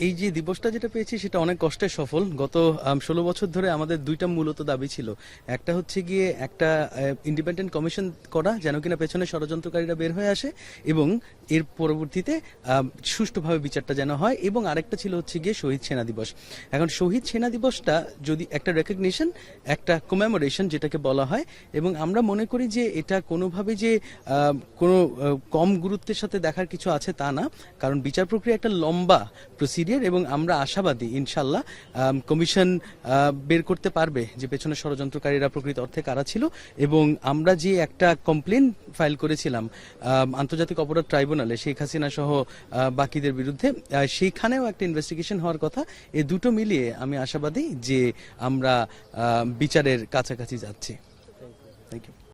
এই যে দিবসটা যেটা পেয়েছি সেটা অনেক কষ্টে সফল। গত 16 বছর ধরে আমাদের দুইটা মূলত দাবি ছিল। একটা হচ্ছে গিয়ে একটা ইন্ডিপেন্ডেন্ট কমিশন করা, যেন কিনা পেছনে ষড়যন্ত্রকারীরা বের হয়ে আসে এবং এর পরবর্তীতে সুষ্ঠুভাবে বিচারটা যেন হয়, এবং আরেকটা ছিল হচ্ছে গিয়ে শহীদ সেনা দিবস। এখন শহীদ সেনা দিবসটা যদি একটা রেকগনিশন, একটা কমেমোরেশন যেটাকে বলা হয়, এবং আমরা মনে করি যে এটা কোনোভাবে যে কোনো কম গুরুত্বের সাথে দেখার কিছু আছে তা না, কারণ বিচার প্রক্রিয়া একটা লম্বা প্রসিডিয়ার, এবং আমরা আশাবাদী ইনশাল্লাহ কমিশন বের করতে পারবে যে পেছনে ষড়যন্ত্রকারীরা প্রকৃত অর্থে কারা ছিল। এবং আমরা যে একটা কমপ্লেন ফাইল করেছিলাম আন্তর্জাতিক অপরাধ ট্রাইব্যুনালে শেখ হাসিনা সহ বাকিদের বিরুদ্ধে, সেইখানেও একটা ইনভেস্টিগেশন হওয়ার কথা। এই দুটো মিলিয়ে আমি আশাবাদী যে আমরা বিচারের কাছাকাছি যাচ্ছি। Thank you.